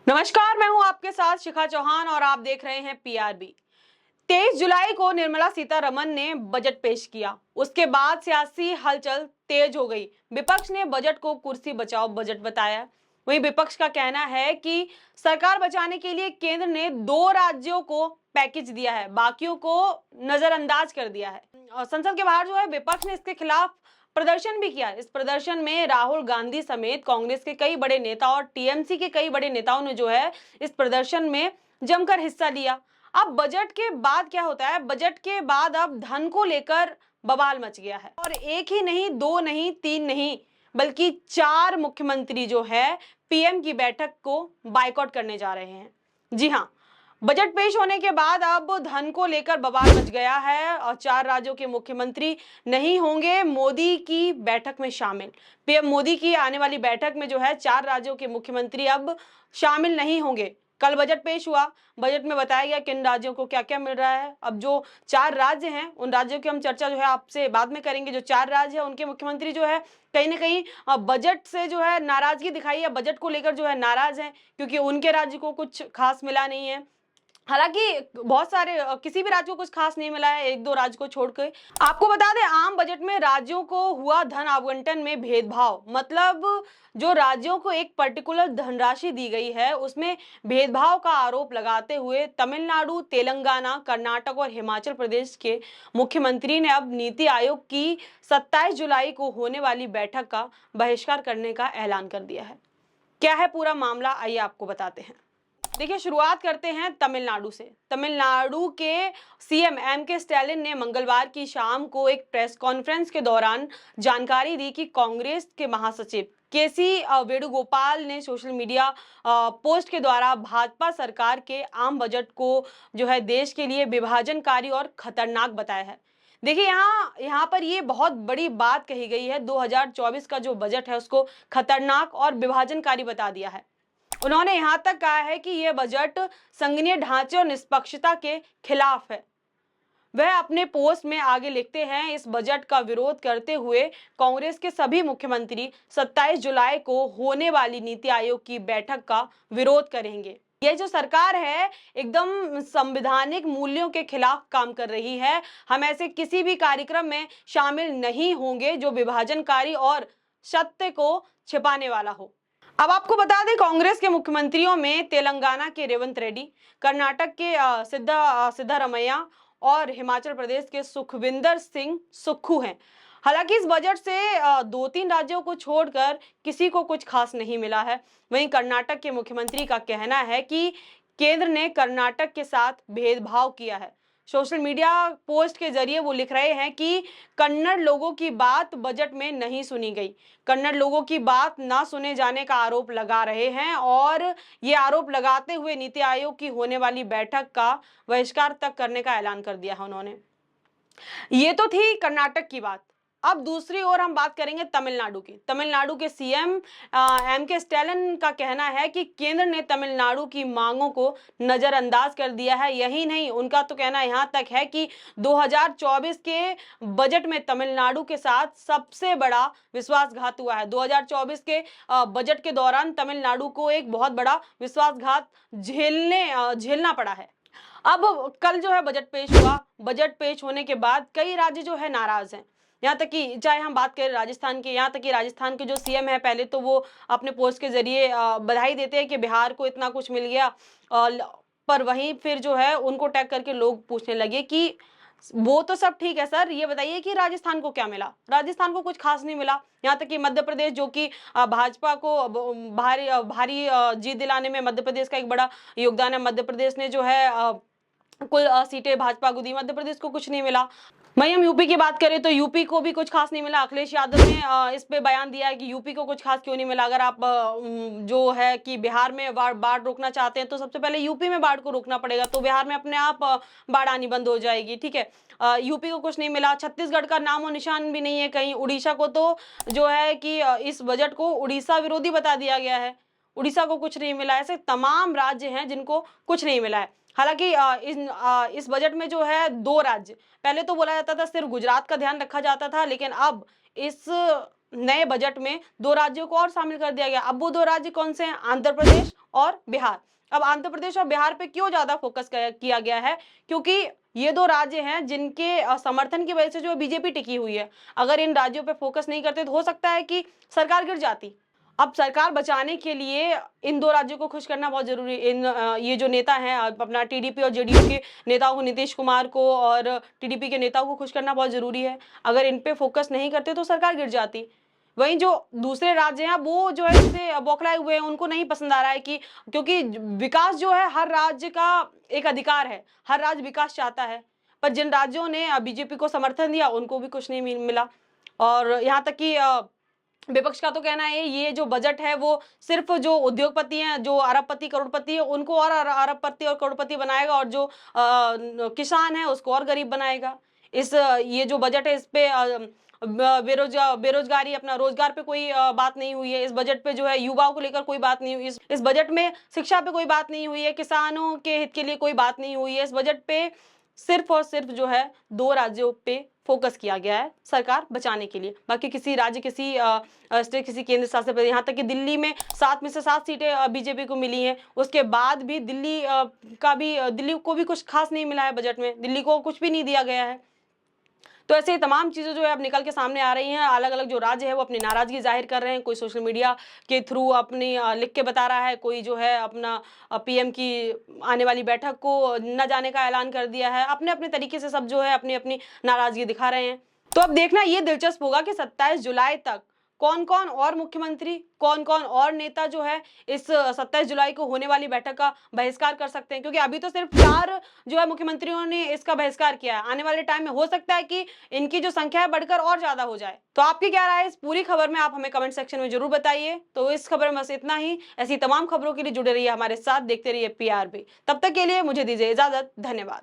नमस्कार, मैं हूं आपके साथ शिखा चौहान और आप देख रहे हैं पीआरबी। 23 जुलाई को निर्मला सीतारमण ने बजट पेश किया। उसके बाद सियासी हलचल तेज हो गई। विपक्ष ने बजट को कुर्सी बचाओ बजट बताया। वहीं विपक्ष का कहना है कि सरकार बचाने के लिए केंद्र ने 2 राज्यों को पैकेज दिया है, बाकियों को नजरअंदाज कर दिया है। और संसद के बाहर जो है विपक्ष ने इसके खिलाफ प्रदर्शन भी किया। इस प्रदर्शन में राहुल गांधी समेत कांग्रेस के कई बड़े नेता और टीएमसी के कई बड़े नेताओं ने जो है इस प्रदर्शन में जमकर हिस्सा लिया। अब बजट के बाद क्या होता है? बजट के बाद अब धन को लेकर बवाल मच गया है और एक ही नहीं, 2 नहीं, 3 नहीं, बल्कि 4 मुख्यमंत्री जो है पीएम की बैठक को बायकॉट करने जा रहे हैं। जी हाँ, बजट पेश होने के बाद अब धन को लेकर बवाल मच गया है और 4 राज्यों के मुख्यमंत्री नहीं होंगे मोदी की बैठक में शामिल। पीएम मोदी की आने वाली बैठक में जो है 4 राज्यों के मुख्यमंत्री अब शामिल नहीं होंगे। कल बजट पेश हुआ, बजट में बताया गया किन राज्यों को क्या क्या मिल रहा है। अब जो 4 राज्य हैं उन राज्यों की हम चर्चा जो है आपसे बाद में करेंगे। जो 4 राज्य है उनके मुख्यमंत्री जो है कहीं ना कहीं बजट से जो है नाराजगी दिखाई है, बजट को लेकर जो है नाराज हैं क्योंकि उनके राज्य को कुछ खास मिला नहीं है। हालांकि बहुत सारे किसी भी राज्य को कुछ खास नहीं मिला है, 1-2 राज्य को छोड़ के। आपको बता दें, आम बजट में राज्यों को हुआ धन आवंटन में भेदभाव, मतलब जो राज्यों को एक पर्टिकुलर धनराशि दी गई है उसमें भेदभाव का आरोप लगाते हुए तमिलनाडु, तेलंगाना, कर्नाटक और हिमाचल प्रदेश के मुख्यमंत्री ने अब नीति आयोग की 27 जुलाई को होने वाली बैठक का बहिष्कार करने का ऐलान कर दिया है। क्या है पूरा मामला, आइए आपको बताते हैं। देखिए, शुरुआत करते हैं तमिलनाडु से। तमिलनाडु के सीएम एम.के. स्टैलिन ने मंगलवार की शाम को एक प्रेस कॉन्फ्रेंस के दौरान जानकारी दी कि कांग्रेस के महासचिव के.सी. वेणुगोपाल ने सोशल मीडिया पोस्ट के द्वारा भाजपा सरकार के आम बजट को जो है देश के लिए विभाजनकारी और खतरनाक बताया है। देखिए, यहाँ पर ये बहुत बड़ी बात कही गई है। 2024 का जो बजट है उसको खतरनाक और विभाजनकारी बता दिया है। उन्होंने यहां तक कहा है कि यह बजट संघीय ढांचे और निष्पक्षता के खिलाफ है। वह अपने पोस्ट में आगे लिखते हैं, इस बजट का विरोध करते हुए कांग्रेस के सभी मुख्यमंत्री 27 जुलाई को होने वाली नीति आयोग की बैठक का विरोध करेंगे। यह जो सरकार है एकदम संवैधानिक मूल्यों के खिलाफ काम कर रही है। हम ऐसे किसी भी कार्यक्रम में शामिल नहीं होंगे जो विभाजनकारी और सत्य को छिपाने वाला हो। अब आपको बता दें, कांग्रेस के मुख्यमंत्रियों में तेलंगाना के रेवंत रेड्डी, कर्नाटक के सिद्धारमैया और हिमाचल प्रदेश के सुखविंदर सिंह सुक्खू हैं। हालांकि इस बजट से 2-3 राज्यों को छोड़कर किसी को कुछ खास नहीं मिला है। वहीं कर्नाटक के मुख्यमंत्री का कहना है कि केंद्र ने कर्नाटक के साथ भेदभाव किया है। सोशल मीडिया पोस्ट के जरिए वो लिख रहे हैं कि कन्नड़ लोगों की बात बजट में नहीं सुनी गई। कन्नड़ लोगों की बात ना सुने जाने का आरोप लगा रहे हैं और ये आरोप लगाते हुए नीति आयोग की होने वाली बैठक का बहिष्कार तक करने का ऐलान कर दिया है उन्होंने। ये तो थी कर्नाटक की बात। अब दूसरी ओर हम बात करेंगे तमिलनाडु की। तमिलनाडु के सीएम एम.के. स्टैलिन का कहना है कि केंद्र ने तमिलनाडु की मांगों को नजरअंदाज कर दिया है। यही नहीं, उनका तो कहना यहां तक है कि 2024 के बजट में तमिलनाडु के साथ सबसे बड़ा विश्वासघात हुआ है। 2024 के बजट के दौरान तमिलनाडु को एक बहुत बड़ा विश्वासघात झेलना पड़ा है। अब कल जो है बजट पेश हुआ। बजट पेश होने के बाद कई राज्य जो है नाराज हैं। यहाँ तक कि चाहे हम बात करें राजस्थान की, यहाँ तक कि राजस्थान के जो सीएम है पहले तो वो अपने पोस्ट के जरिए बधाई देते हैं कि बिहार को इतना कुछ मिल गया, पर वहीं फिर जो है उनको टैग करके लोग पूछने लगे कि वो तो सब ठीक है सर, ये बताइए कि राजस्थान को क्या मिला। राजस्थान को कुछ खास नहीं मिला। यहाँ तक कि मध्य प्रदेश, जो कि भाजपा को भारी जीत दिलाने में मध्य प्रदेश का एक बड़ा योगदान है। मध्य प्रदेश ने जो है कुल सीटें भाजपा को दी, मध्य प्रदेश को कुछ नहीं मिला। वहीं हम यूपी की बात करें तो यूपी को भी कुछ खास नहीं मिला। अखिलेश यादव ने इस पे बयान दिया है कि यूपी को कुछ खास क्यों नहीं मिला। अगर आप जो है कि बिहार में बाढ़ रोकना चाहते हैं तो सबसे पहले यूपी में बाढ़ को रोकना पड़ेगा, तो बिहार में अपने आप बाढ़ आनी बंद हो जाएगी। ठीक है, यूपी को कुछ नहीं मिला। छत्तीसगढ़ का नाम और निशान भी नहीं है कहीं। उड़ीसा को तो जो है कि इस बजट को उड़ीसा विरोधी बता दिया गया है, उड़ीसा को कुछ नहीं मिला। ऐसे तमाम राज्य हैं जिनको कुछ नहीं मिला है। हालांकि इस बजट में जो है 2 राज्य, पहले तो बोला जाता था सिर्फ गुजरात का ध्यान रखा जाता था, लेकिन अब इस नए बजट में 2 राज्यों को और शामिल कर दिया गया। अब वो 2 राज्य कौन से हैं? आंध्र प्रदेश और बिहार। अब आंध्र प्रदेश और बिहार पे क्यों ज्यादा फोकस किया गया है? क्योंकि ये 2 राज्य हैं जिनके समर्थन की वजह से जो बीजेपी टिकी हुई है। अगर इन राज्यों पे फोकस नहीं करते तो हो सकता है कि सरकार गिर जाती। अब सरकार बचाने के लिए इन 2 राज्यों को खुश करना बहुत जरूरी है। ये जो नेता हैं अपना टीडीपी और जेडीयू के नेताओं को, नीतीश कुमार को और टीडीपी के नेताओं को खुश करना बहुत जरूरी है। अगर इन पे फोकस नहीं करते तो सरकार गिर जाती। वहीं जो दूसरे राज्य हैं वो जो है इससे बौखलाए हुए हैं, उनको नहीं पसंद आ रहा है कि क्योंकि विकास जो है हर राज्य का एक अधिकार है, हर राज्य विकास चाहता है। पर जिन राज्यों ने बीजेपी को समर्थन दिया उनको भी कुछ नहीं मिला। और यहाँ तक कि विपक्ष का तो कहना है ये जो बजट है वो सिर्फ जो उद्योगपति हैं, जो अरबपति करोड़पति है, उनको और अरबपति और करोड़पति बनाएगा और जो किसान है उसको और गरीब बनाएगा। ये जो बजट है इस पे बेरोजगारी, अपना रोजगार पे कोई बात नहीं हुई है। इस बजट पे जो है युवाओं को लेकर कोई बात नहीं हुई। इस बजट में शिक्षा पे कोई बात नहीं हुई है, किसानों के हित के लिए कोई बात नहीं हुई है। इस बजट पे सिर्फ और सिर्फ जो है 2 राज्यों पे फोकस किया गया है सरकार बचाने के लिए। बाकी किसी राज्य, किसी स्टेट, किसी केंद्र शासित प्रदेश, यहाँ तक कि दिल्ली में 7 में से 7 सीटें बीजेपी को मिली हैं। उसके बाद भी दिल्ली को भी कुछ खास नहीं मिला है बजट में, दिल्ली को कुछ भी नहीं दिया गया है। तो ऐसे ही तमाम चीजें जो है अब निकल के सामने आ रही हैं। अलग अलग जो राज्य है वो अपनी नाराजगी जाहिर कर रहे हैं। कोई सोशल मीडिया के थ्रू अपनी लिख के बता रहा है, कोई जो है अपना पीएम की आने वाली बैठक को न जाने का ऐलान कर दिया है। अपने अपने तरीके से सब जो है अपनी अपनी नाराजगी दिखा रहे हैं। तो अब देखना ये दिलचस्प होगा कि 27 जुलाई तक कौन कौन और मुख्यमंत्री, कौन कौन और नेता जो है इस 27 जुलाई को होने वाली बैठक का बहिष्कार कर सकते हैं। क्योंकि अभी तो सिर्फ 4 जो है मुख्यमंत्रियों ने इसका बहिष्कार किया है। आने वाले टाइम में हो सकता है कि इनकी जो संख्या है बढ़कर और ज्यादा हो जाए। तो आपकी क्या राय है इस पूरी खबर में, आप हमें कमेंट सेक्शन में जरूर बताइए। तो इस खबर में बस इतना ही। ऐसी तमाम खबरों के लिए जुड़े रहिए हमारे साथ, देखते रहिए PRB। तब तक के लिए मुझे दीजिए इजाजत। धन्यवाद।